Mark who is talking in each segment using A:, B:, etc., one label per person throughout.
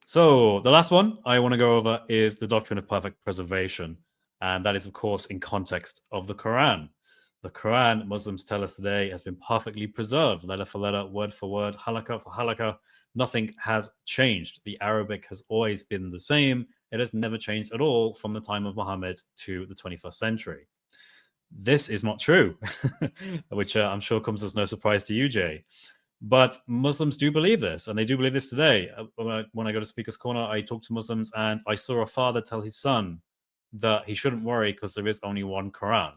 A: So the last one I want to go over is the doctrine of perfect preservation. And that is, of course, in context of the Quran. The Quran, Muslims tell us today, has been perfectly preserved, letter for letter, word for word, halakha for halakha. Nothing has changed. The Arabic has always been the same. It has never changed at all from the time of Muhammad to the 21st century. This is not true, which I'm sure comes as no surprise to you, Jay. But Muslims do believe this, and they do believe this today. When I go to Speaker's Corner, I talk to Muslims, and I saw a father tell his son that he shouldn't worry because there is only one Quran.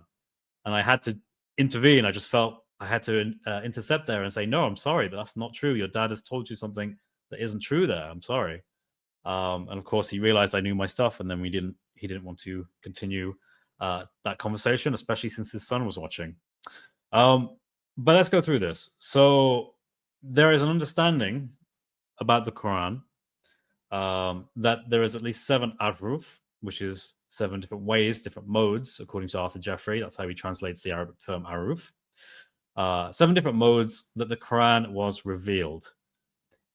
A: And I had to intervene. I just felt I had to intercept there and say, no, I'm sorry, but that's not true. Your dad has told you something that isn't true there. I'm sorry. And of course, he realized I knew my stuff, and then he didn't want to continue that conversation, especially since his son was watching. But let's go through this. So there is an understanding about the Quran that there is at least 7 ahruf, which is 7 different ways, different modes, according to Arthur Jeffrey. That's how he translates the Arabic term ahruf. 7 different modes that the Quran was revealed.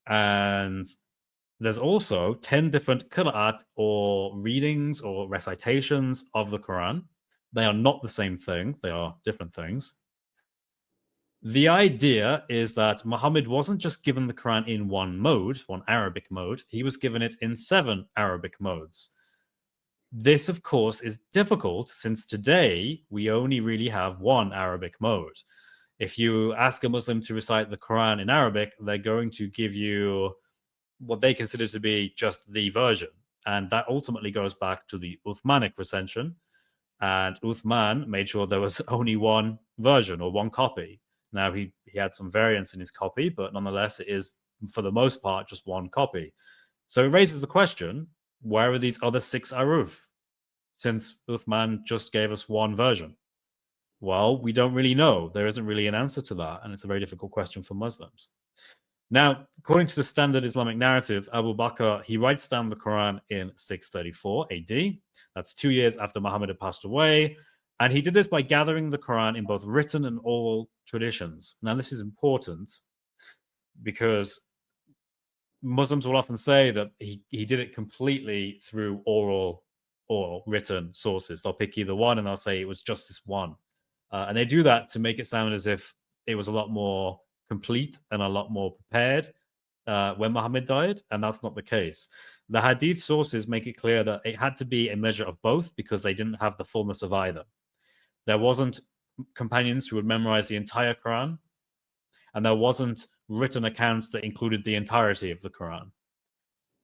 A: And there's also 10 different qira'at or readings or recitations of the Quran. They are not the same thing. They are different things. The idea is that Muhammad wasn't just given the Quran in one mode, one Arabic mode. He was given it in 7 Arabic modes. This, of course, is difficult since today we only really have one Arabic mode. If you ask a Muslim to recite the Quran in Arabic, they're going to give you what they consider to be just the version. And that ultimately goes back to the Uthmanic recension. And Uthman made sure there was only one version or one copy. Now, he had some variants in his copy, but nonetheless, it is, for the most part, just one copy. So it raises the question, where are these other 6 ahruf? Since Uthman just gave us one version. Well, we don't really know. There isn't really an answer to that, and it's a very difficult question for Muslims. Now, according to the standard Islamic narrative, Abu Bakr, he writes down the Quran in 634 AD. That's 2 years after Muhammad had passed away. And he did this by gathering the Quran in both written and oral traditions. Now, this is important because Muslims will often say that he did it completely through oral or written sources. They'll pick either one and they'll say it was just this one. And they do that to make it sound as if it was a lot more complete and a lot more prepared when Muhammad died, and that's not the case. The hadith sources make it clear that it had to be a measure of both because they didn't have the fullness of either. There wasn't companions who would memorize the entire Quran, and there wasn't written accounts that included the entirety of the Quran.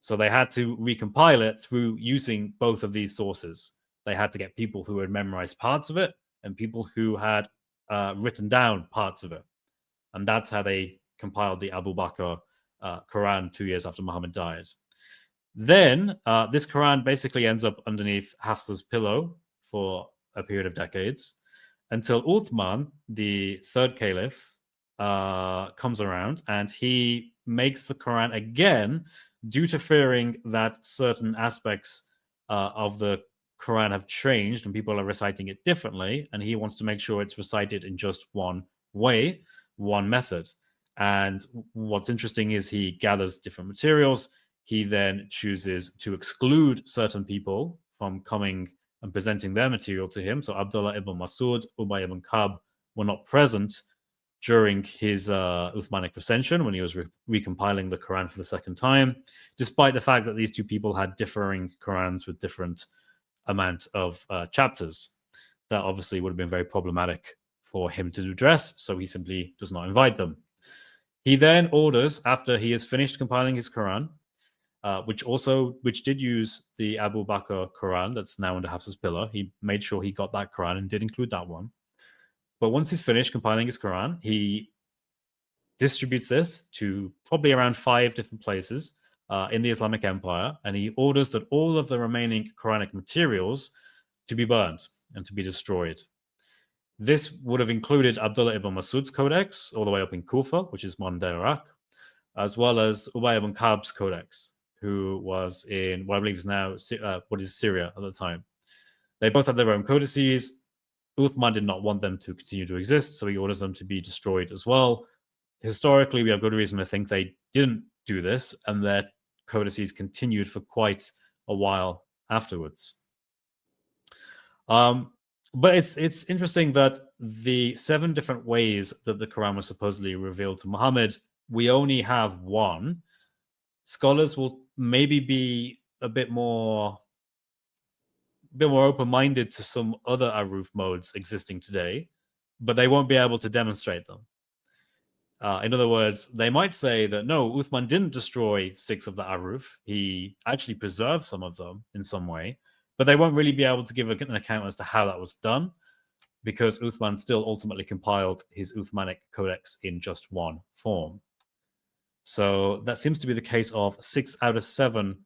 A: So they had to recompile it through using both of these sources. They had to get people who had memorized parts of it and people who had written down parts of it. And that's how they compiled the Abu Bakr Quran 2 years after Muhammad died. Then this Quran basically ends up underneath Hafsa's pillow for a period of decades until Uthman, the 3rd caliph, comes around and he makes the Quran again due to fearing that certain aspects of the Quran have changed and people are reciting it differently, and he wants to make sure it's recited in just one way, one method. And what's interesting is he gathers different materials. He then chooses to exclude certain people from coming and presenting their material to him. So Abdullah ibn Masud, Ubay ibn Ka'b were not present during his Uthmanic recension when he was recompiling the Quran for the second time, despite the fact that these two people had differing Qurans with different amount of chapters. That obviously would have been very problematic for him to address, so he simply does not invite them. He then orders, after he has finished compiling his Quran, which did use the Abu Bakr Quran that's now under Hafsa's pillar. He made sure he got that Quran and did include that one. But once he's finished compiling his Quran, he distributes this to probably around 5 different places in the Islamic Empire, and he orders that all of the remaining Quranic materials to be burned and to be destroyed. This would have included Abdullah ibn Masud's codex all the way up in Kufa, which is modern-day Iraq, as well as Ubay ibn Ka'b's codex, who was in what I believe is now what is Syria at the time. They both had their own codices. Uthman did not want them to continue to exist, so he orders them to be destroyed as well. Historically, we have good reason to think they didn't do this, and their codices continued for quite a while afterwards. But it's interesting that the 7 different ways that the Quran was supposedly revealed to Muhammad, we only have one. Scholars will maybe be a bit more open-minded to some other Aruf modes existing today, but they won't be able to demonstrate them. In other words, they might say that no, Uthman didn't destroy 6 of the Aruf. He actually preserved some of them in some way, but they won't really be able to give an account as to how that was done, because Uthman still ultimately compiled his Uthmanic codex in just one form. So that seems to be the case of 6 out of 7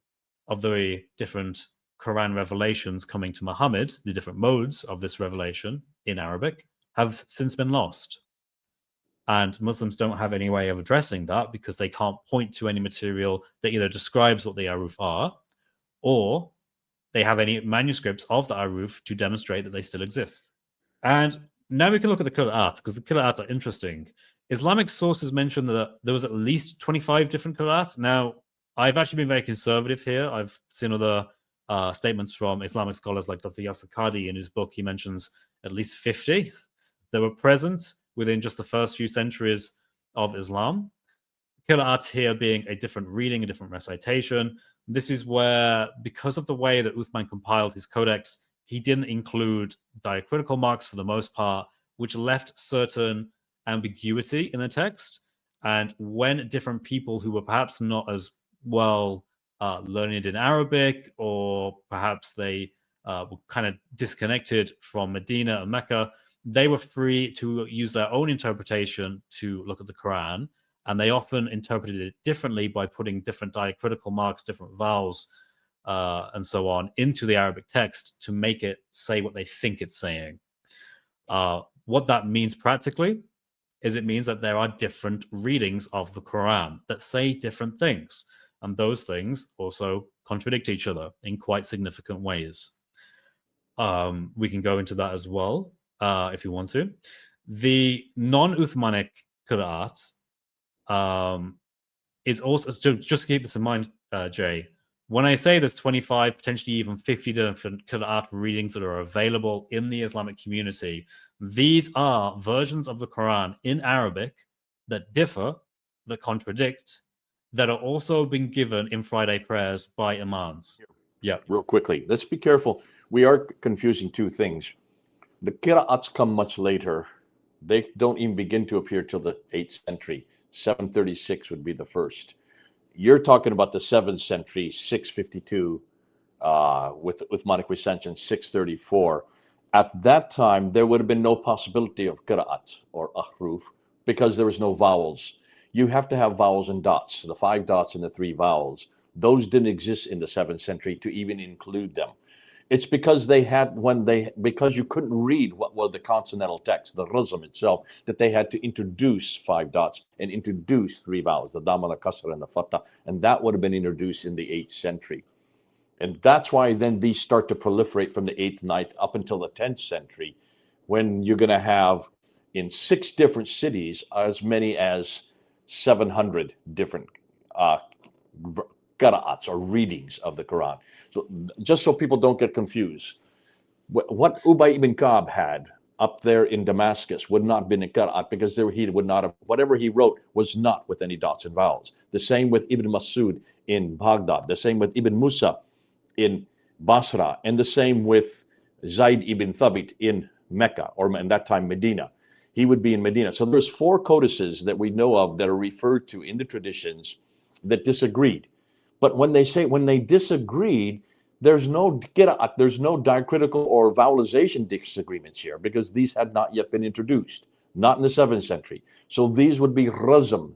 A: of the different Quran revelations coming to Muhammad, the different modes of this revelation in Arabic, have since been lost. And Muslims don't have any way of addressing that because they can't point to any material that either describes what the Aruf are, or they have any manuscripts of the Aruf to demonstrate that they still exist. And now we can look at the Qur'at, because the Qur'at are interesting. Islamic sources mention that there was at least 25 different Qur'ats. Now, I've actually been very conservative here. I've seen other statements from Islamic scholars like Dr Yassir Qadhi. In his book, he mentions at least 50 that were present within just the first few centuries of Islam. Qur'at here being a different reading, a different recitation. This is where, because of the way that Uthman compiled his codex, he didn't include diacritical marks for the most part, which left certain ambiguity in the text. And when different people who were perhaps not as well learned in Arabic, or perhaps they were kind of disconnected from Medina and Mecca, they were free to use their own interpretation to look at the Quran. And they often interpreted it differently by putting different diacritical marks, different vowels, and so on into the Arabic text to make it say what they think it's saying. What that means practically is it means that there are different readings of the Quran that say different things. And those things also contradict each other in quite significant ways. We can go into that as well if you want to. The non-Uthmanic Qur'at is also, so just keep this in mind, Jay, when I say there's 25, potentially even 50 different Qur'at readings that are available in the Islamic community, these are versions of the Quran in Arabic that differ, that contradict, that are also being given in Friday prayers by imams. Yeah.
B: Real quickly, let's be careful. We are confusing two things. The Qira'ats come much later. They don't even begin to appear till the 8th century. 736 would be the first. You're talking about the 7th century, 652, with Uthmanic recension, 634. At that time, there would have been no possibility of Qira'at or Ahruf because there was no vowels. You have to have vowels and dots, the 5 dots and the 3 vowels. Those didn't exist in the 7th century to even include them. It's because because you couldn't read what was the consonantal text, the Razm itself, that they had to introduce 5 dots and introduce 3 vowels, the Dam, the Kasr, and the Fatha, and that would have been introduced in the 8th century. And that's why then these start to proliferate from the 8th, 9th up until the 10th century, when you're going to have in 6 different cities as many as 700 different qira'ats or readings of the Quran. So just so people don't get confused, what Ubay ibn Ka'b had up there in Damascus would not have been a qira'at because he would not have, whatever he wrote was not with any dots and vowels. The same with Ibn Masud in Baghdad, the same with Ibn Musa in Basra, and the same with Zayd ibn Thabit in Mecca, or in that time Medina. He would be in Medina. So there's 4 codices that we know of that are referred to in the traditions that disagreed. But when they disagreed, there's no qira'at, there's no diacritical or vowelization disagreements here because these had not yet been introduced, not in the 7th century. So these would be razm,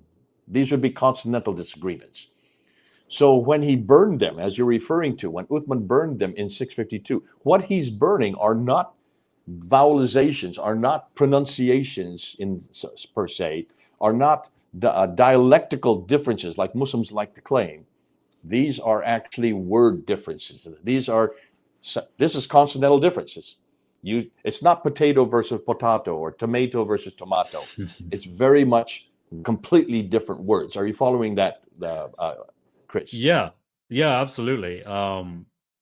B: these would be consonantal disagreements. So when he burned them, as you're referring to, when Uthman burned them in 652, what he's burning are not vowelizations, are not pronunciations per se, are not dialectical differences like Muslims like to claim. These are actually word differences. This is consonantal differences. It's not potato versus potato or tomato versus tomato. It's very much completely different words. Are you following that, Chris?
A: Yeah, Yeah, absolutely.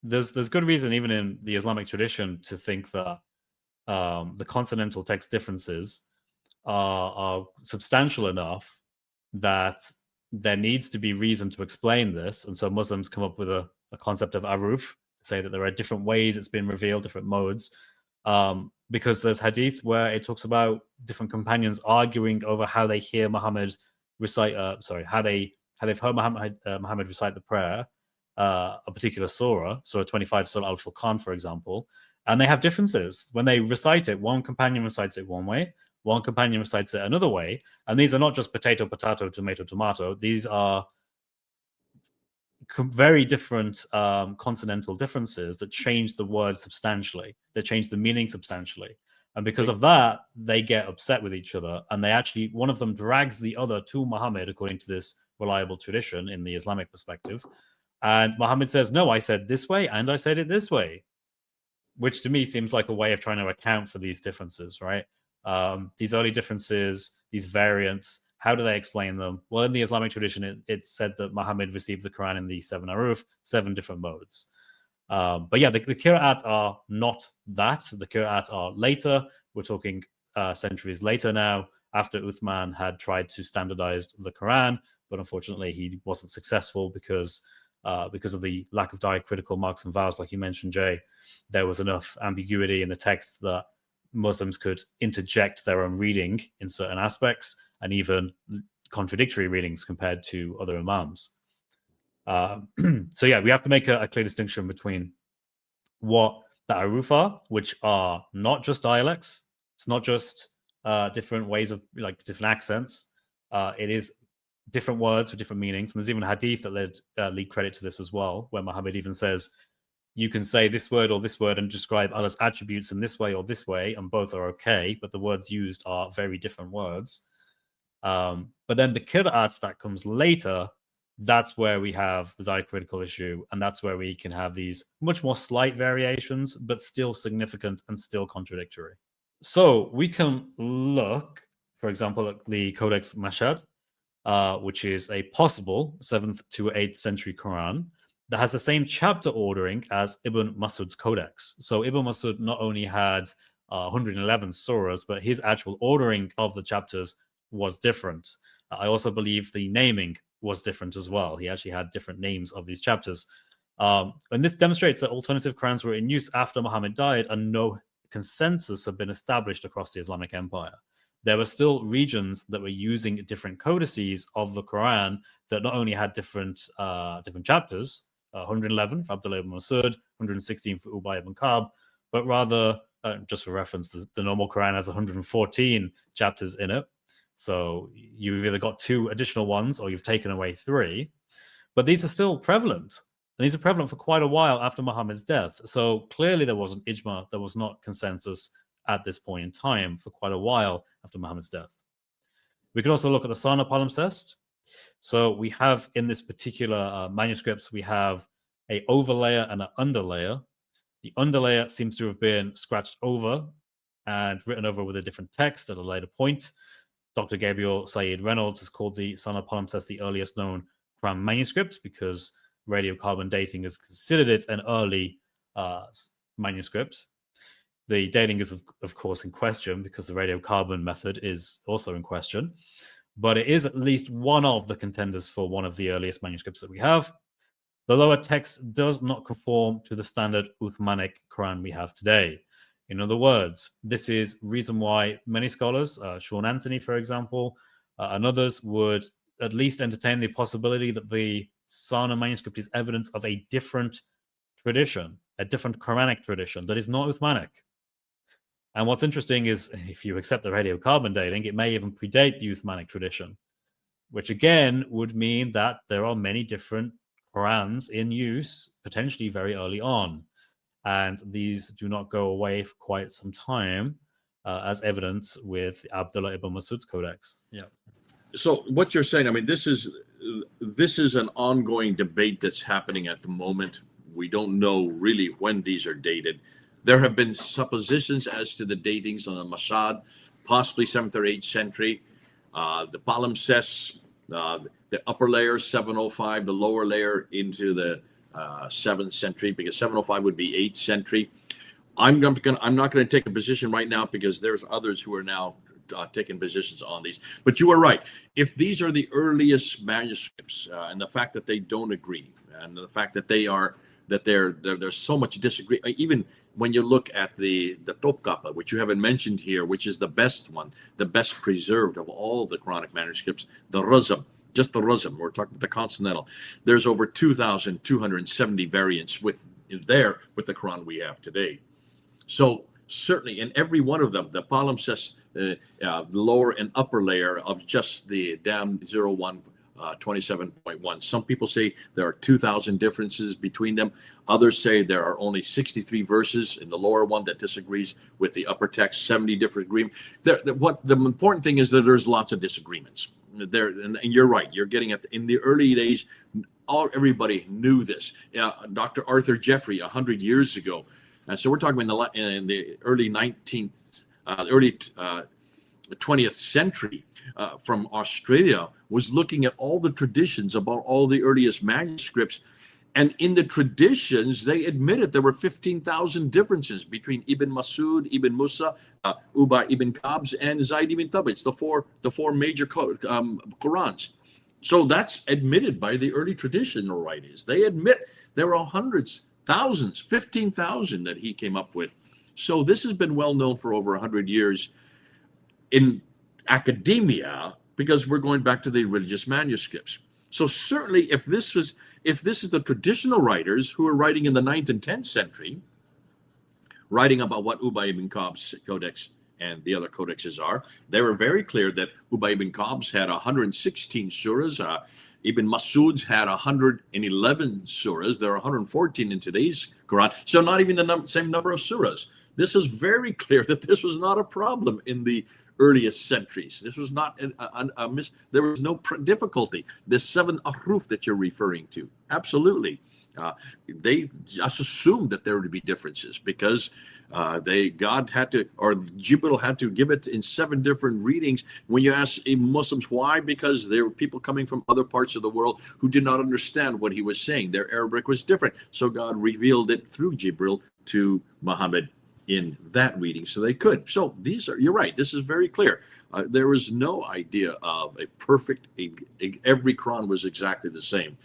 A: There's good reason even in the Islamic tradition to think that the consonantal text differences are substantial enough that there needs to be reason to explain this. And so Muslims come up with a concept of aruf to say that there are different ways it's been revealed, different modes. Because there's hadith where it talks about different companions arguing over how they hear Muhammad recite, how they've heard Muhammad recite the prayer, a particular surah, Surah 25, Surah Al-Furqan, for example, and they have differences. When they recite it, one companion recites it one way, one companion recites it another way, and these are not just potato, potato, tomato, tomato. These are very different consonantal differences that change the word substantially. They change the meaning substantially. And because of that, they get upset with each other. And they actually, one of them drags the other to Muhammad, according to this reliable tradition in the Islamic perspective. And Muhammad says, no, I said this way and I said it this way, which to me seems like a way of trying to account for these differences, right? These early differences, these variants, how do they explain them? Well, in the Islamic tradition, it's said that Muhammad received the Quran in the 7 aruf, 7 different modes. But yeah, the Qur'at are not that. The Qur'at are later. We're talking centuries later now, after Uthman had tried to standardize the Quran, but unfortunately he wasn't successful because of the lack of diacritical marks and vowels, like you mentioned, Jay. There was enough ambiguity in the text that Muslims could interject their own reading in certain aspects, and even contradictory readings compared to other imams. So yeah, we have to make a clear distinction between what the aruf are, which are not just dialects. It's not just different ways of, like, different accents. It is different words with different meanings. And there's even a hadith that lead credit to this as well, where Muhammad even says, you can say this word or this word and describe Allah's attributes in this way or this way, and both are okay, but the words used are very different words. But then the Qur'at that comes later, that's where we have the diacritical issue, and that's where we can have these much more slight variations, but still significant and still contradictory. So we can look, for example, at the Codex Mashhad, which is a possible 7th to 8th century Quran that has the same chapter ordering as Ibn Masud's Codex. So Ibn Masud not only had 111 surahs, but his actual ordering of the chapters was different. I also believe the naming was different as well. He actually had different names of these chapters. And this demonstrates that alternative Qurans were in use after Muhammad died, and no consensus had been established across the Islamic Empire. There were still regions that were using different codices of the Quran that not only had different chapters, 111 for Abdullah ibn Masud, 116 for Ubay ibn Ka'b, but rather, just for reference, the normal Quran has 114 chapters in it. So you've either got 2 additional ones or you've taken away 3. But these are still prevalent. And these are prevalent for quite a while after Muhammad's death. So clearly there wasn't ijma, there was not consensus at this point in time for quite a while after Muhammad's death. We can also look at the Sana palimpsest. So we have in this particular manuscripts, we have a overlayer and an underlayer. The underlayer seems to have been scratched over and written over with a different text at a later point. Dr. Gabriel Said Reynolds has called the Sana palimpsest the earliest known Quran manuscript because radiocarbon dating has considered it an early manuscript. The dating is, of course, in question because the radiocarbon method is also in question. But it is at least one of the contenders for one of the earliest manuscripts that we have. The lower text does not conform to the standard Uthmanic Quran we have today. In other words, this is reason why many scholars, Sean Anthony, for example, and others would at least entertain the possibility that the Sana manuscript is evidence of a different tradition, a different Quranic tradition that is not Uthmanic. And what's interesting is, if you accept the radiocarbon dating, it may even predate the Uthmanic tradition, which again would mean that there are many different Qurans in use, potentially very early on. And these do not go away for quite some time, as evidence with Abdullah ibn Masud's Codex. Yeah.
B: So what you're saying, I mean, this is an ongoing debate that's happening at the moment. We don't know really when these are dated. There have been suppositions as to the datings on the Mashhad, possibly 7th or 8th century. The palimpsests, the the upper layer 705, the lower layer into the 7th century, because 705 would be 8th century. I'm not going to take a position right now because there's others who are now taking positions on these. But you are right. If these are the earliest manuscripts, and the fact that they don't agree, and the fact that there's so much disagreement, even when you look at the Topkapi, which you haven't mentioned here, which is the best one, the best preserved of all the Quranic manuscripts, the Razm, just the Razm, we're talking the Consonantal. There's over 2,270 variants with the Quran we have today. So certainly in every one of them, the palimpsest, the lower and upper layer of just the DAM 01 27.1. Some people say there are 2,000 differences between them. Others say there are only 63 verses in the lower one that disagrees with the upper text, 70 different agreements. What the important thing is that there's lots of disagreements. There, and you're right. You're getting at in the early days, everybody knew this. Dr. Arthur Jeffrey 100 years ago. And so we're talking in the early 20th century, from Australia, was looking at all the traditions about all the earliest manuscripts. And in the traditions, they admitted there were 15,000 differences between Ibn Masud, Ibn Musa, Ubay ibn Ka'b, and Zayd ibn Thabit. It's the four major Qur'ans. So that's admitted by the early traditional writers. They admit there were hundreds, thousands, 15,000 that he came up with. So this has been well known for over 100 years in academia, because we're going back to the religious manuscripts. So certainly if this is the traditional writers who are writing in the 9th and 10th century, writing about what Ubay ibn Ka'b's codex and the other codexes are, they were very clear that Ubay ibn Ka'b's had 116 surahs, Ibn Masud's had 111 surahs. There are 114 in today's Quran, so not even the same number of surahs. This is very clear that this was not a problem in the earliest centuries. This was not there was no difficulty. The 7 ahruf that you're referring to, absolutely. They just assumed that there would be differences because God had to, or Gabriel had to give it in 7 different readings. When you ask Muslims why, because there were people coming from other parts of the world who did not understand what he was saying. Their Arabic was different. So God revealed it through Gabriel to Muhammad in that reading, so they could. So you're right, this is very clear. There was no idea of a perfect, every Quran was exactly the same.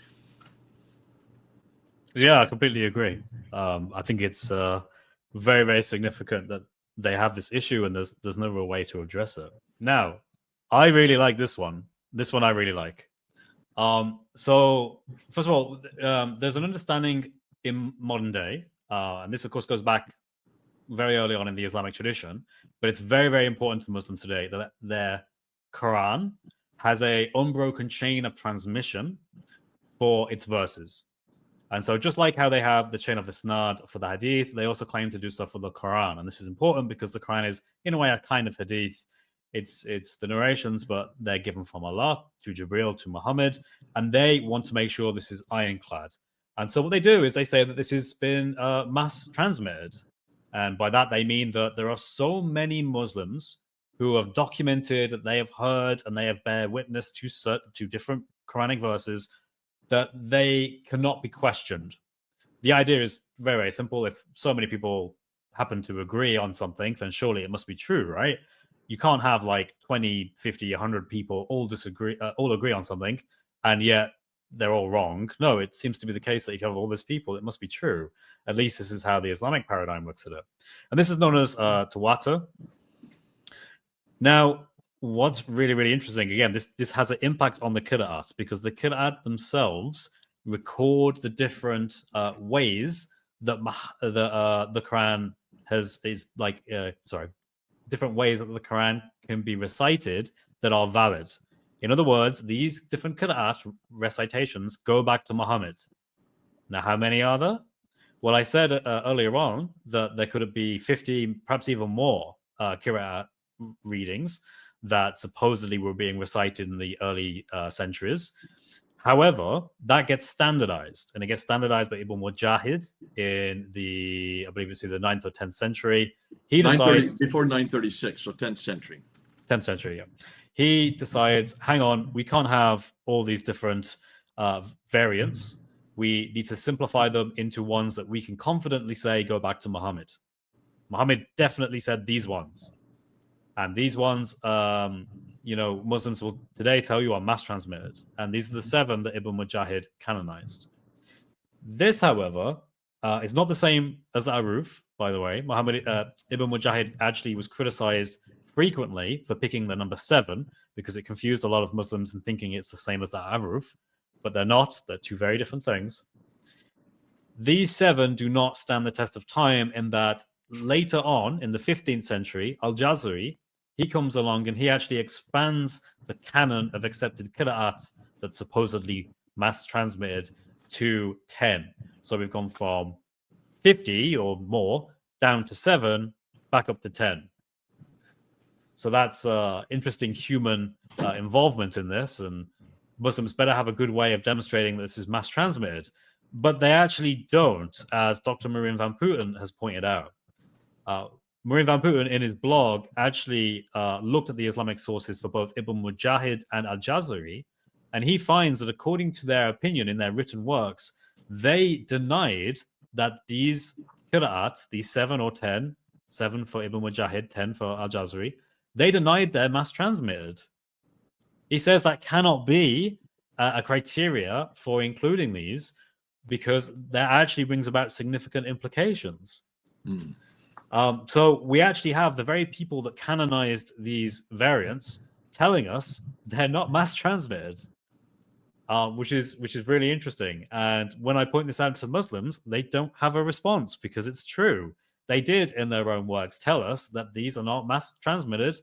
A: Yeah, I completely agree. I think it's very, very significant that they have this issue and there's no real way to address it. Now, I really like this one. This one I really like. So, first of all, there's an understanding in modern day, and this, of course, goes back very early on in the Islamic tradition, but it's very, very important to Muslims today that their Quran has a unbroken chain of transmission for its verses. And so just like how they have the chain of Isnad for the Hadith, they also claim to do so for the Quran. And this is important because the Quran is, in a way, a kind of Hadith. It's the narrations, but they're given from Allah to Gabriel to Muhammad, and they want to make sure this is ironclad. And so what they do is they say that this has been mass transmitted. And by that, they mean that there are so many Muslims who have documented that they have heard and they have bear witness to different Quranic verses that they cannot be questioned. The idea is very, very simple. If so many people happen to agree on something, then surely it must be true, right? You can't have like 20, 50, 100 people all agree on something, and yet they're all wrong. No, it seems to be the case that you have all these people. It must be true. At least this is how the Islamic paradigm looks at it. And this is known as tawatur. Now, what's really, really interesting, again, this has an impact on the qira'at, because the qira'at themselves record the different ways that the Quran different ways that the Quran can be recited that are valid. In other words, these different qira'at recitations go back to Muhammad. Now, how many are there? Well, I said earlier on that there could be 50, perhaps even more qira'at readings that supposedly were being recited in the early centuries. However, that gets standardized, and it gets standardized by Ibn Mujahid in the, I believe it's either 9th or 10th century. He decides
B: before 936, so 10th century.
A: 10th century, yeah. he decides, hang on, we can't have all these different variants. We need to simplify them into ones that we can confidently say go back to Muhammad. Muhammad definitely said these ones. And these ones, Muslims will today tell you are mass transmitted. And these are the 7 that Ibn Mujahid canonized. This, however, is not the same as the Aruf, by the way. Ibn Mujahid actually was criticized frequently for picking the number 7 because it confused a lot of Muslims in thinking it's the same as the Aruf, but they're not. They're 2 very different things. These 7 do not stand the test of time in that later on in the 15th century, Al-Jazari, he comes along and he actually expands the canon of accepted qira'at that's supposedly mass transmitted to 10. So we've gone from 50 or more down to 7, back up to 10. So that's interesting human involvement in this, and Muslims better have a good way of demonstrating that this is mass transmitted. But they actually don't, as Dr. Marine van Putten has pointed out. Marine van Putten, in his blog, actually looked at the Islamic sources for both Ibn Mujahid and Al-Jazari, and he finds that according to their opinion in their written works, they denied that these qira'at, these 7 or 10, 7 for Ibn Mujahid, 10 for Al-Jazari, they denied they're mass transmitted. He says that cannot be a criteria for including these because that actually brings about significant implications. So we actually have the very people that canonized these variants telling us they're not mass transmitted, which is really interesting. And when I point this out to Muslims, they don't have a response because it's true. They did, in their own works, tell us that these are not mass transmitted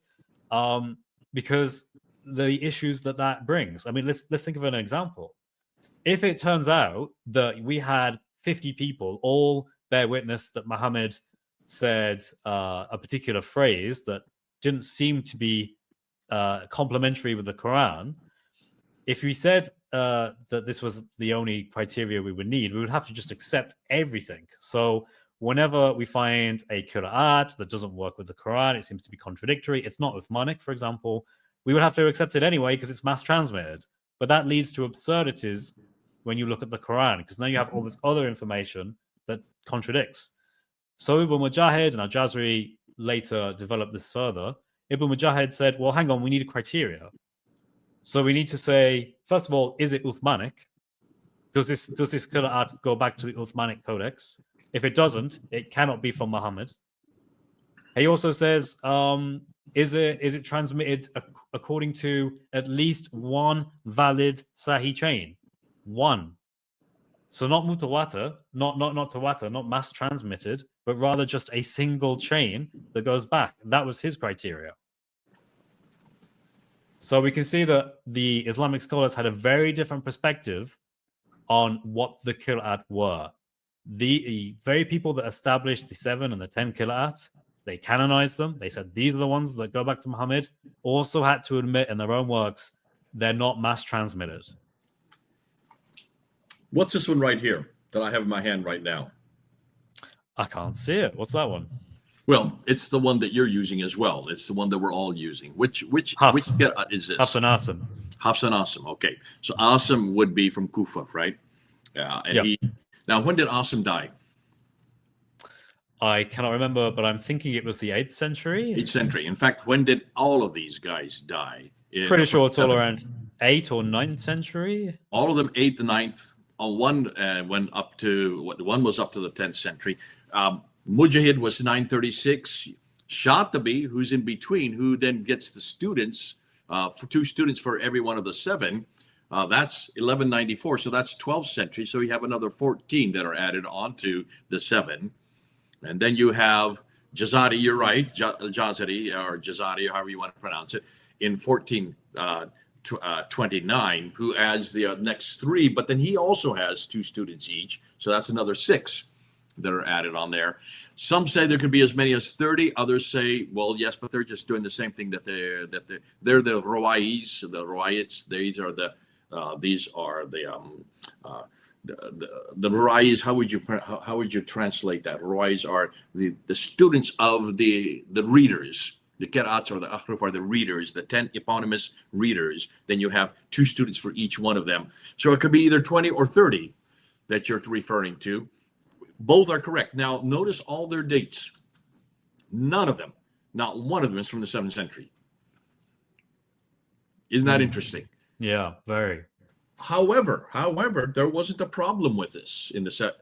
A: because the issues that brings. I mean, let's think of an example. If it turns out that we had 50 people all bear witness that Muhammad said a particular phrase that didn't seem to be complementary with the Quran, if we said that this was the only criteria we would need, we would have to just accept everything. So whenever we find a qira'at that doesn't work with the Quran, it seems to be contradictory, it's not Uthmanic, for example, we would have to accept it anyway because it's mass transmitted. But that leads to absurdities when you look at the Quran, because now you have all this other information that contradicts. So Ibn Mujahid and Al-Jazari later developed this further. Ibn Mujahid said, well, hang on, we need a criteria. So we need to say, first of all, is it Uthmanic? Does this qira'at go back to the Uthmanic Codex? If it doesn't, it cannot be from Muhammad. He also says, is it transmitted according to at least one valid Sahih chain? One. So not mutawatir, not tawatur, not mass transmitted, but rather just a single chain that goes back. That was his criteria. So we can see that the Islamic scholars had a very different perspective on what the qira'at were. The very people that established the 7 and the 10 qira'at, they canonized them. They said these are the ones that go back to Muhammad. Also had to admit in their own works they're not mass transmitted.
B: What's this one right here that I have in my hand right now?
A: I can't see it. What's that one?
B: Well, it's the one that you're using as well. It's the one that we're all using. Which is this?
A: Hafs and Asim.
B: Hafs and Asim. Okay, so Asim would be from Kufa, right? Yeah. And
A: yep.
B: Now, when did Asim die?
A: I cannot remember, but I'm thinking it was the 8th century.
B: 8th century. In fact, when did all of these guys die?
A: Pretty sure it's all around 8th or 9th century.
B: All of them 8th and 9th. One went up to one was up to the 10th century. Mujahid was 936. Shatabi, who's in between, who then gets the students, for 2 students for every one of the 7. That's 1194. So that's 12th century. So you have another 14 that are added onto the 7. And then you have Jazari, you're right, Jazari or Jazari, however you want to pronounce it, in 1429, who adds the next 3. But then he also has 2 students each. So that's another 6 that are added on there. Some say there could be as many as 30. Others say, well, yes, but they're just doing the same thing that they're the Ruwais, the Ruwayits. These are the Ruwais. How would you translate that? Ruwais are the students of the readers, The qira'ats or the ahruf are the readers, the 10 eponymous readers. Then you have 2 students for each one of them. So it could be either 20 or 30 that you're referring to. Both are correct. Now, notice all their dates. None of them, not one of them, is from the 7th century. Isn't that interesting?
A: Yeah, very.
B: However, there wasn't a problem with this in the set.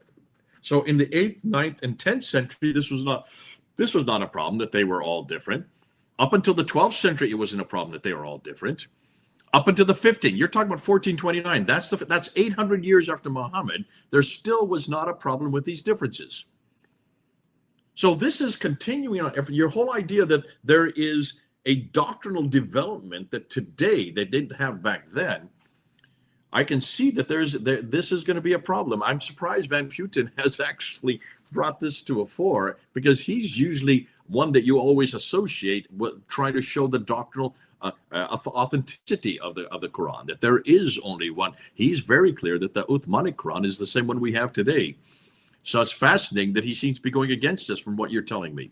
B: So in the 8th, 9th, and 10th century, this was not a problem that they were all different. Up until the 12th century, it wasn't a problem that they were all different. Up until the 15th, you're talking about 1429. That's 800 years after Muhammad. There still was not a problem with these differences. So this is continuing on. Your whole idea that there is a doctrinal development that today they didn't have back then, I can see that this is going to be a problem. I'm surprised Van Putten has actually brought this to a fore, because he's usually one that you always associate with trying to show the doctrinal authenticity of the Quran, that there is only one. He's very clear that the Uthmanic Quran is the same one we have today. So it's fascinating that he seems to be going against us from what you're telling me.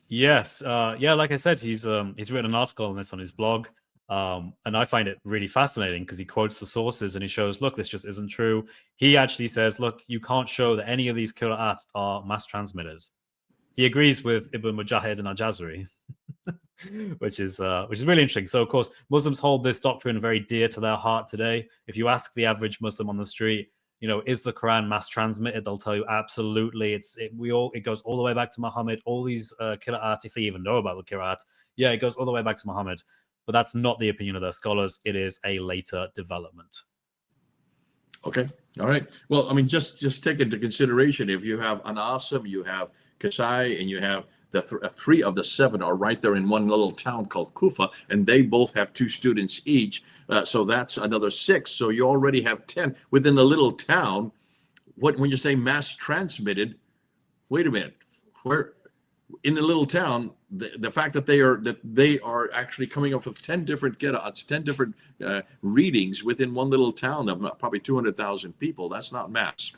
A: Yes. Yeah, like I said, he's written an article on this on his blog. And I find it really fascinating because he quotes the sources and he shows, look, this just isn't true. He actually says, look, you can't show that any of these qira'at are mass transmitted. He agrees with Ibn Mujahid and Al-Jazari, which is really interesting. So, of course, Muslims hold this doctrine very dear to their heart today. If you ask the average Muslim on the street, is the Quran mass transmitted? They'll tell you absolutely. It goes all the way back to Muhammad. All these qira'at, if they even know about the qira'at, yeah, it goes all the way back to Muhammad. But that's not the opinion of their scholars. It is a later development.
B: Okay, all right. Well, I mean, just take into consideration, if you have An-Asim, you have Kasai, and you have the 3 of the 7 are right there in one little town called Kufa, and they both have 2 students each. So that's another 6. So you already have 10 within the little town. When you say mass transmitted, wait a minute, where in the little town, the fact that they are actually coming up with 10 different qira'ats, 10 different readings within one little town of probably 200,000 people, that's not mass.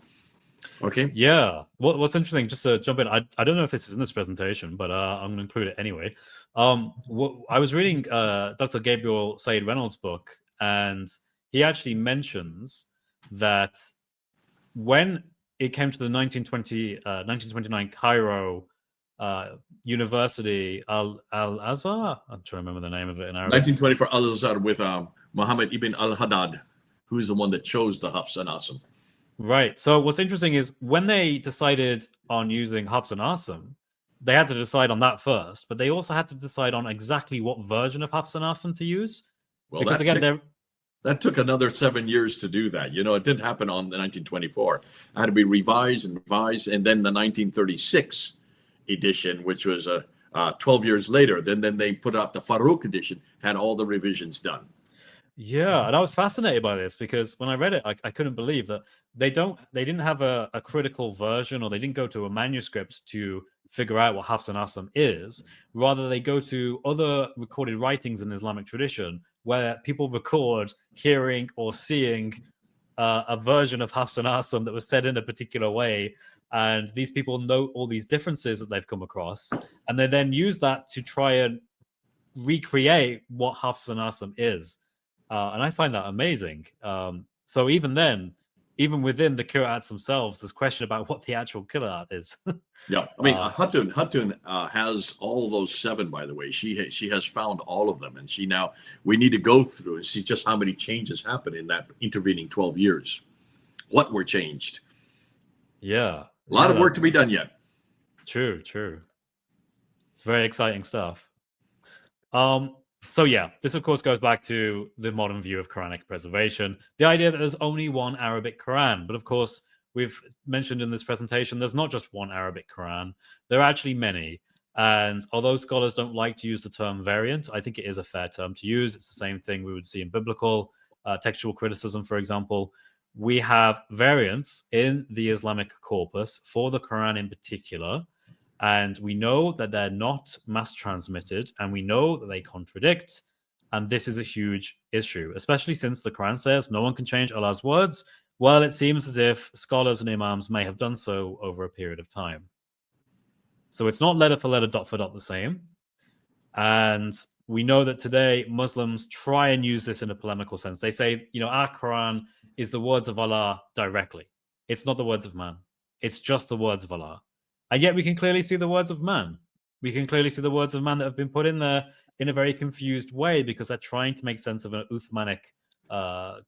B: Okay.
A: Yeah. What's interesting, just to jump in, I don't know if this is in this presentation, but I'm going to include it anyway. I was reading Dr. Gabriel Said Reynolds' book, and he actually mentions that when it came to the 1929 Cairo University, Al-Azhar, I'm trying to remember the name of it in Arabic.
B: 1924 Al-Azhar with Muhammad ibn al-Haddad, who is the one that chose the Hafs and Asim.
A: Right. So what's interesting is when they decided on using Hafs and Asim, they had to decide on that first, but they also had to decide on exactly what version of Hafs and Asim to use.
B: Well,
A: because again,
B: that took another 7 years to do that. It didn't happen on the 1924. It had to be revised, and then the 1936 edition, which was 12 years later. Then they put out the Farouk edition, had all the revisions done.
A: Yeah, and I was fascinated by this because when I read it, I couldn't believe that they didn't have a critical version, or they didn't go to a manuscript to figure out what Hafs and Asim is. Rather, they go to other recorded writings in Islamic tradition where people record hearing or seeing a version of Hafs and Asim that was said in a particular way. And these people note all these differences that they've come across, and they then use that to try and recreate what Hafs and Asim is. And I find that amazing. So even then, even within the qira'ats themselves, there's question about what the actual qira'at is.
B: Yeah, I mean, Hatun has all those 7, by the way. She has found all of them, and we need to go through and see just how many changes happened in that intervening 12 years. What were changed?
A: Yeah.
B: A lot of work to be done yet.
A: True. It's very exciting stuff. So yeah, this of course goes back to the modern view of Quranic preservation, the idea that there's only one Arabic Quran. But of course, we've mentioned in this presentation, there's not just one Arabic Quran. There are actually many. And although scholars don't like to use the term variant, I think it is a fair term to use. It's the same thing we would see in biblical textual criticism, for example. We have variants in the Islamic corpus for the Quran in particular. And we know that they're not mass transmitted, and we know that they contradict. And this is a huge issue, especially since the Quran says no one can change Allah's words. Well, it seems as if scholars and imams may have done so over a period of time. So it's not letter for letter, dot for dot the same. And we know that today Muslims try and use this in a polemical sense. They say, our Quran is the words of Allah directly. It's not the words of man. It's just the words of Allah. And yet we can clearly see the words of man. We can clearly see the words of man that have been put in there in a very confused way because they're trying to make sense of an Uthmanic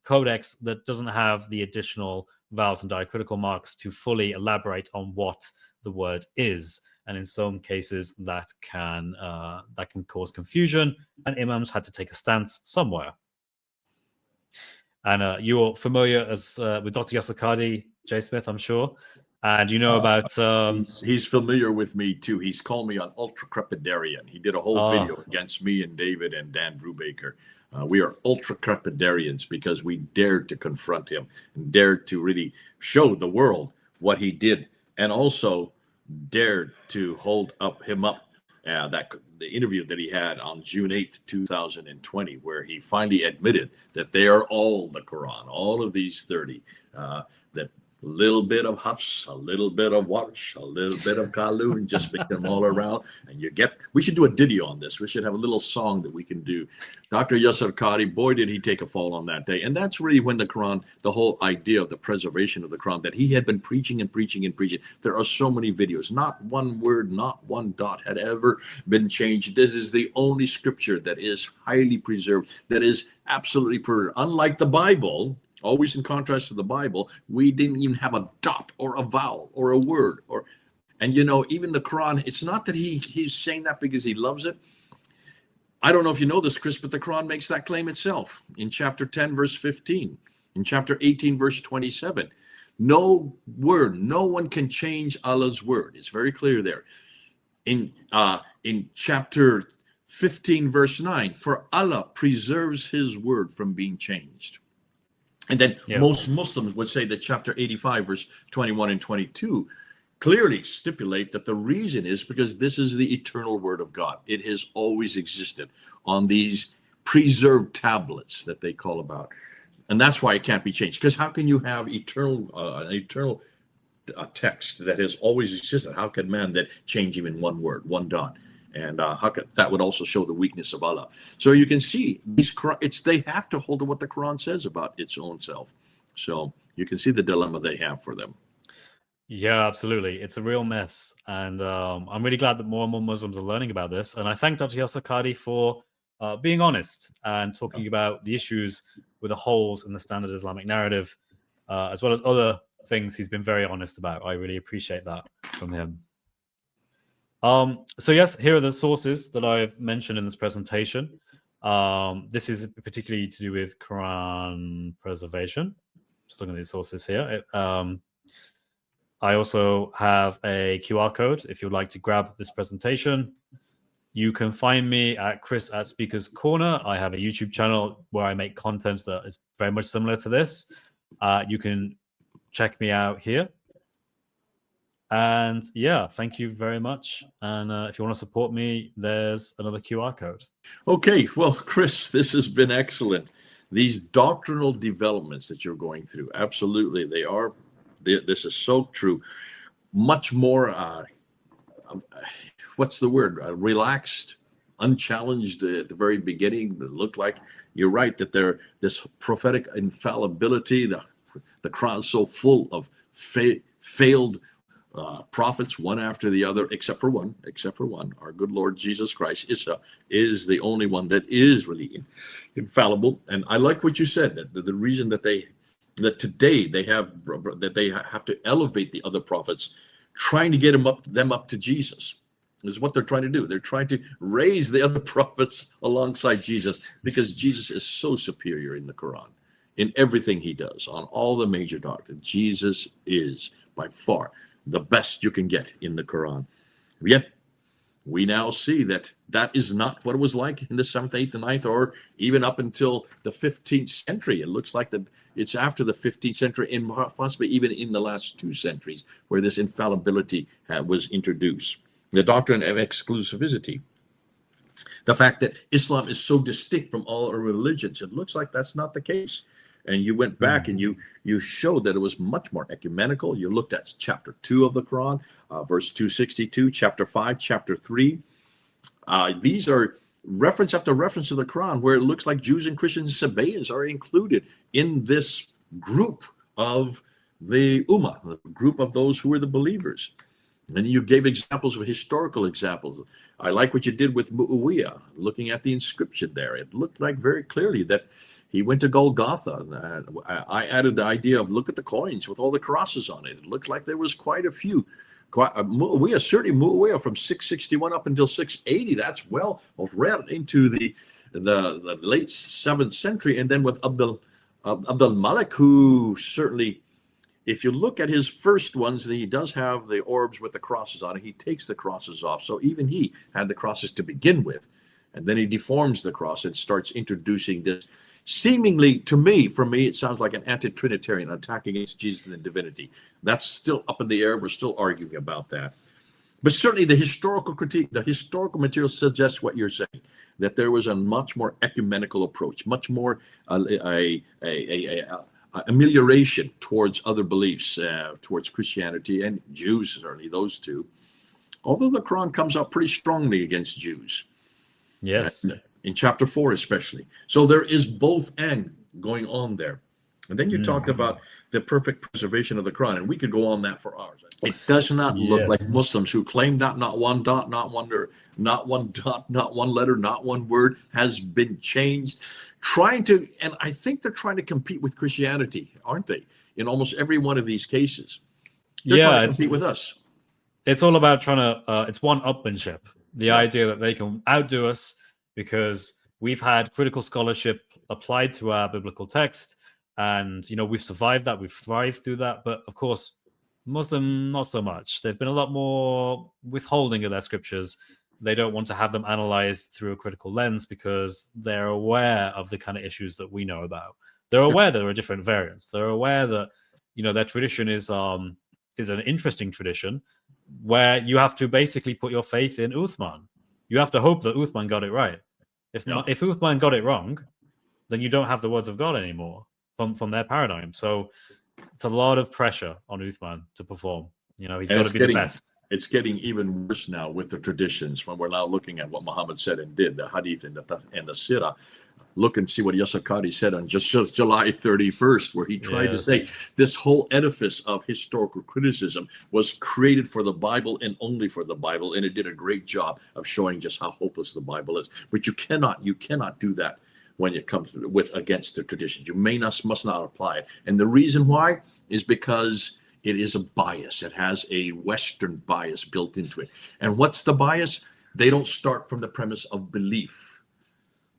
A: codex that doesn't have the additional vowels and diacritical marks to fully elaborate on what the word is. And in some cases, that can cause confusion, and imams had to take a stance somewhere. And you're familiar with Dr. Yassir Qadhi, J. Smith, I'm sure, and you know about.
C: He's familiar with me too. He's called me an ultra crepidarian. He did a whole video against me and David and Dan Brubaker. We are ultra crepidarians because we dared to confront him and dared to really show the world what he did, and also dared to hold him up the interview that he had on June 8th, 2020, where he finally admitted that they are all the Quran, all of these 30, that a little bit of Hafs, a little bit of Warsh, a little bit of Kalun, just mix them all around, and we should do a ditty on this. We should have a little song that we can do. Dr. Yassir Qadhi, boy, did he take a fall on that day. And that's really when the Quran, the whole idea of the preservation of the Quran, that he had been preaching and preaching and preaching. There are so many videos. Not one word, not one dot had ever been changed. This is the only scripture that is highly preserved, that is absolutely preserved. Unlike the Bible, always in contrast to the Bible, we didn't even have a dot or a vowel or a word. And even the Quran, it's not that he's saying that because he loves it. I don't know if you know this, Chris, but the Quran makes that claim itself in chapter 10, verse 15, in chapter 18, verse 27. No word, no one can change Allah's word. It's very clear there. In chapter 15, verse 9, for Allah preserves his word from being changed. And then most Muslims would say that chapter 85, verse 21 and 22 clearly stipulate that the reason is because this is the eternal word of God. It has always existed on these preserved tablets that they call about. And that's why it can't be changed. Because how can you have an eternal text that has always existed? How can man that change even one word, one dot? And how could that would also show the weakness of Allah. So you can see they have to hold to what the Quran says about its own self. So you can see the dilemma they have for them.
A: Yeah, absolutely. It's a real mess. And I'm really glad that more and more Muslims are learning about this. And I thank Dr. Yassir Qadhi for being honest and talking about the issues with the holes in the standard Islamic narrative, as well as other things he's been very honest about. I really appreciate that from him. So yes, here are the sources that I've mentioned in this presentation. This is particularly to do with Quran preservation. Just looking at these sources here. I also have a QR code if you'd like to grab this presentation. You can find me at Chris at Speaker's Corner. I have a YouTube channel where I make content that is very much similar to this. You can check me out here. And yeah, thank you very much. And if you want to support me, there's another QR code.
C: Okay, well, Chris, this has been excellent. These doctrinal developments that you're going through, absolutely, they are. This is so true. Much more, what's the word? Relaxed, unchallenged at the very beginning. It looked like, you're right, that this prophetic infallibility, the Quran is so full of failed prophets, one after the other, except for one. Our good Lord Jesus Christ is the only one that is really infallible. And I like what you said, that the reason that today they have to elevate the other prophets, trying to get them up to Jesus, is what they're trying to do. They're trying to raise the other prophets alongside Jesus, because Jesus is so superior in the Quran, in everything he does, on all the major doctrines. Jesus is by far the best you can get in the Quran. Yet we now see that is not what it was like in the 7th, 8th, and 9th, or even up until the 15th century. It looks like it's after the 15th century, and possibly even in the last 2 centuries, where this infallibility was introduced. The doctrine of exclusivity. The fact that Islam is so distinct from all other religions. It looks like that's not the case. And you went back and you showed that it was much more ecumenical. You looked at chapter 2 of the Quran, verse 262, chapter 5, chapter 3. These are reference after reference to the Quran where it looks like Jews and Christians and Sabaeans are included in this group of the Ummah, the group of those who are the believers. And you gave examples of historical examples. I like what you did with Muawiyah, looking at the inscription there. It looked like very clearly that he went to Golgotha. I added the idea of look at the coins with all the crosses on it. It looked like there was quite a few. Certainly Muawiyah from 661 up until 680. That's well read into the late 7th century. And then with Abdul Malik, who certainly, if you look at his first ones, he does have the orbs with the crosses on it. He takes the crosses off. So even he had the crosses to begin with. And then he deforms the cross and starts introducing this. Seemingly, for me, it sounds like an anti-Trinitarian attack against Jesus and the divinity. That's still up in the air. We're still arguing about that. But certainly the historical critique, the historical material suggests what you're saying, that there was a much more ecumenical approach, much more amelioration towards other beliefs, towards Christianity and Jews, certainly those two. Although the Quran comes out pretty strongly against Jews.
A: Yes.
C: In chapter 4 especially. So there is both and going on there. And then you talked about the perfect preservation of the Quran, and we could go on that for hours. It does not look like Muslims who claim that not one dot, not one letter, not one word has been changed. And I think they're trying to compete with Christianity, aren't they? In almost every one of these cases. They're trying to compete with us.
A: It's all about trying to, it's one-upmanship. The idea that they can outdo us because we've had critical scholarship applied to our biblical text, and we've survived that, we've thrived through that. But of course, Muslim not so much. They've been a lot more withholding of their scriptures. They don't want to have them analyzed through a critical lens because they're aware of the kind of issues that we know about. They're aware that there are different variants. They're aware that their tradition is an interesting tradition where you have to basically put your faith in Uthman. You have to hope that Uthman got it right. If Uthman got it wrong, then you don't have the words of God anymore from their paradigm. So it's a lot of pressure on Uthman to perform. He's got to be the best.
C: It's getting even worse now with the traditions when we're now looking at what Muhammad said and did, the hadith and the Surah. Look and see what Yassir Qadhi said on just July 31st, where he tried to say this whole edifice of historical criticism was created for the Bible and only for the Bible, and it did a great job of showing just how hopeless the Bible is. But you cannot do that when it comes against the traditions. You must not apply it. And the reason why is because it is a bias. It has a Western bias built into it. And what's the bias? They don't start from the premise of belief.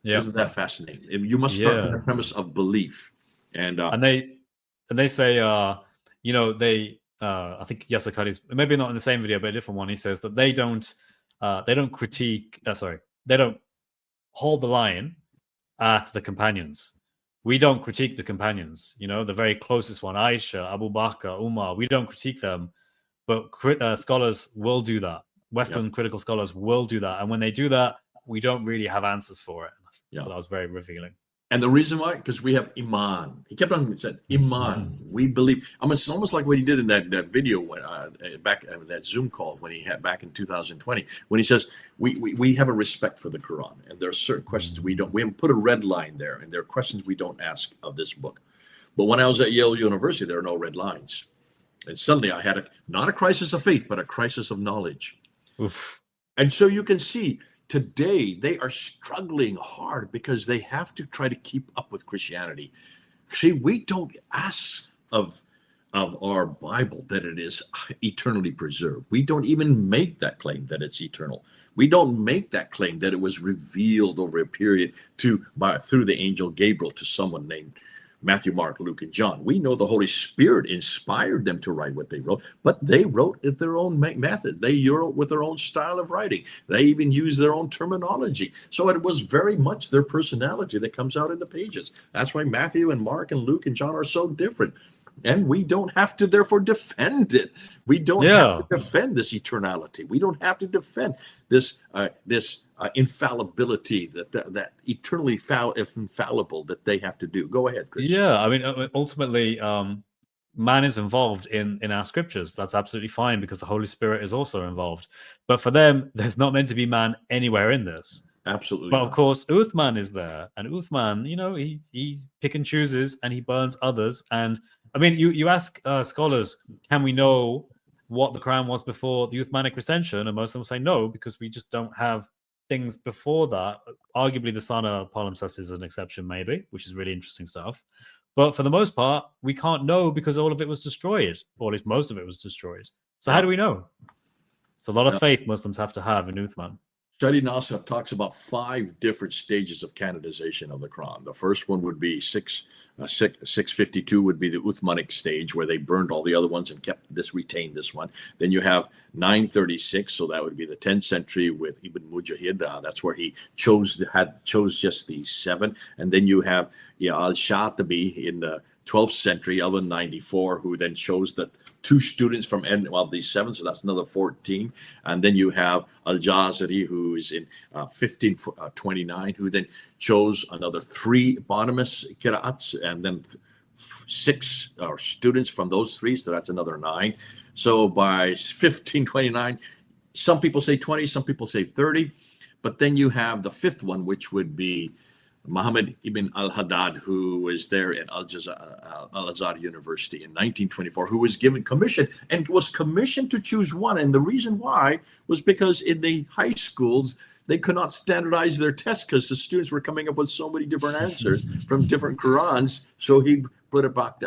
C: Yeah. Isn't that fascinating? You must start from the premise of belief. And
A: they say, I think Yassir Qadhi's, maybe not in the same video, but a different one. He says that they don't critique. They don't hold the line at the companions. We don't critique the companions. The very closest one, Aisha, Abu Bakr, Umar. We don't critique them, but scholars will do that. Western critical scholars will do that, and when they do that, we don't really have answers for it. So that was very revealing.
C: And the reason why, because we have Iman. He kept on saying, Iman. We believe. It's almost like what he did in that video when back that Zoom call when he had back in 2020, when he says we have a respect for the Quran, and there are certain questions we haven't put a red line there, and there are questions we don't ask of this book. But when I was at Yale University, there are no red lines, and suddenly I had not a crisis of faith, but a crisis of knowledge. Oof. And so you can see. Today, they are struggling hard because they have to try to keep up with Christianity. See, we don't ask of our Bible that it is eternally preserved. We don't even make that claim that it's eternal. We don't make that claim that it was revealed over a period through the angel Gabriel to someone named Matthew, Mark, Luke, and John. We know the Holy Spirit inspired them to write what they wrote, but they wrote at their own method. They wrote with their own style of writing. They even used their own terminology. So it was very much their personality that comes out in the pages. That's why Matthew and Mark and Luke and John are so different. And we don't have to therefore defend it. We don't have to defend this eternality. We don't have to defend this infallibility that eternally infallible that they have to do. Go ahead, Chris.
A: Yeah, ultimately, man is involved in our scriptures. That's absolutely fine because the Holy Spirit is also involved. But for them, there's not meant to be man anywhere in this.
C: Absolutely.
A: But of
C: not.
A: course, Uthman is there, and Uthman, he's pick and chooses, and he burns others. And I mean, you ask scholars, can we know what the Quran was before the Uthmanic recension? And most of them will say no, because we just don't have things before that. Arguably, the Sana palimpsest is an exception, maybe, which is really interesting stuff. But for the most part, we can't know because all of it was destroyed, or at least most of it was destroyed. So how do we know? It's a lot of faith Muslims have to have in Uthman.
C: Shadi Nasa talks about 5 different stages of canonization of the Quran. The first one would be 652 would be the Uthmanic stage, where they burned all the other ones and retained this one. Then you have 936, so that would be the 10th century with Ibn Mujahid. That's where he chose just these 7. And then you have Al-Shatibi in the 12th century, 1194, who then chose the 2 students from these 7, so that's another 14. And then you have Al-Jazari, who is in 1529, who then chose another 3 eponymous qira'ats, and then 6 students from those 3, so that's another 9. So by 1529, some people say 20, some people say 30. But then you have the 5th one, which would be Muhammad ibn al-Haddad, who was there at Al-Azhar University in 1924, who was given commission and was commissioned to choose one. And the reason why was because in the high schools, they could not standardize their tests because the students were coming up with so many different answers from different Qurans. So he brought it back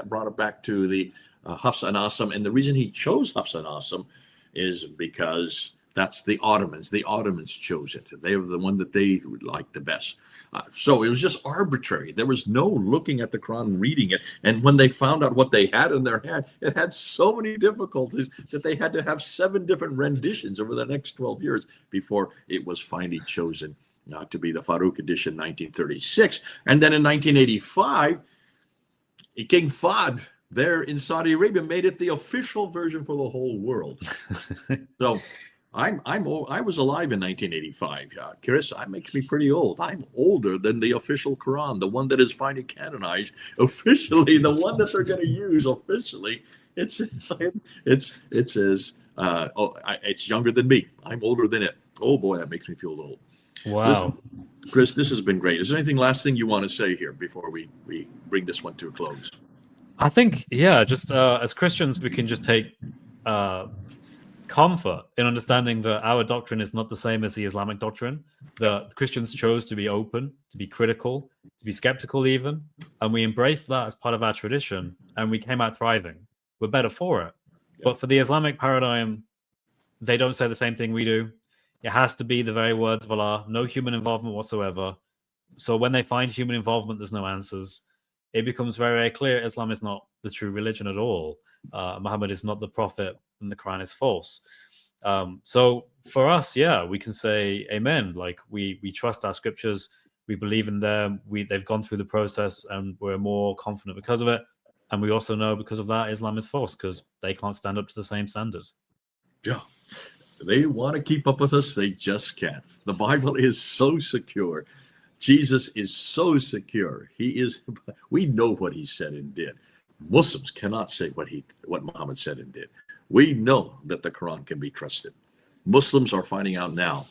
C: to the Hafs and Asim. And the reason he chose Hafs and Asim is because that's the Ottomans. The Ottomans chose it. They were the one that they liked the best. So it was just arbitrary. There was no looking at the Quran, reading it. And when they found out what they had in their hand, it had so many difficulties that they had to have 7 different renditions over the next 12 years before it was finally chosen to be the Farouk edition, 1936. And then in 1985, King Fahd there in Saudi Arabia made it the official version for the whole world. So I was alive in 1985. Chris, that makes me pretty old. I'm older than the official Quran, the one that is finally canonized officially, the one that they're going to use officially. It's younger than me. I'm older than it. Oh boy, that makes me feel old.
A: Wow.
C: Chris, this has been great. Is there anything last thing you want to say here before we bring this one to a close?
A: I think, just as Christians, we can just take comfort in understanding that our doctrine is not the same as the Islamic doctrine. The Christians chose to be open, to be critical, to be skeptical even, and we embraced that as part of our tradition, and we came out thriving. We're better for it. Yeah. But for the Islamic paradigm, they don't say the same thing we do. It has to be the very words of Allah, no human involvement whatsoever. So when they find human involvement, there's no answers. It becomes very, very clear Islam is not the true religion at all. Muhammad is not the prophet, and the Quran is false. So for us, we can say amen. Like we trust our scriptures, we believe in them, they've gone through the process, and we're more confident because of it. And we also know because of that Islam is false, because they can't stand up to the same standards.
C: Yeah. They want to keep up with us, they just can't. The Bible is so secure. Jesus is so secure. We know what he said and did. Muslims cannot say what Muhammad said and did. We know that the Quran can be trusted. Muslims are finding out now.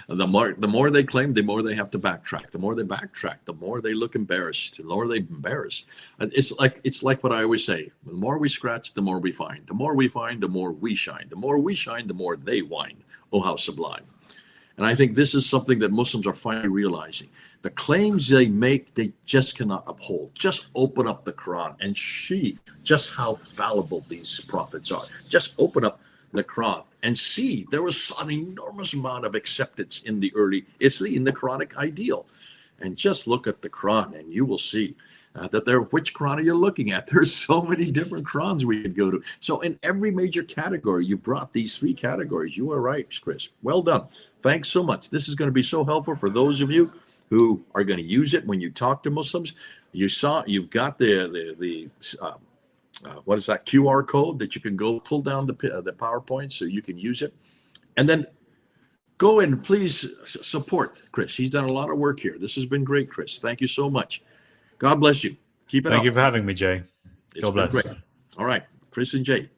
C: The more they claim, the more they have to backtrack. The more they backtrack, the more they look embarrassed. The more they embarrass. It's like what I always say. The more we scratch, the more we find. The more we find, the more we shine. The more we shine, the more they whine. Oh, how sublime. And I think this is something that Muslims are finally realizing. The claims they make, they just cannot uphold. Just open up the Quran and see just how fallible these prophets are. Just open up the Quran and see there was an enormous amount of acceptance in the Quranic ideal. And just look at the Quran and you will see which Quran are you looking at? There's so many different Qurans we could go to. So in every major category, you brought these 3 categories. You are right, Chris. Well done. Thanks so much. This is going to be so helpful for those of you who are going to use it when you talk to Muslims. You've got the what is that QR code that you can go pull down the PowerPoint so you can use it, and then go and please support Chris. He's done a lot of work here. This has been great, Chris. Thank you so much. God bless you. Keep it up.
A: Thank you for having me, Jay. God bless.
C: Great. All right, Chris and Jay,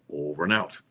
C: over and out.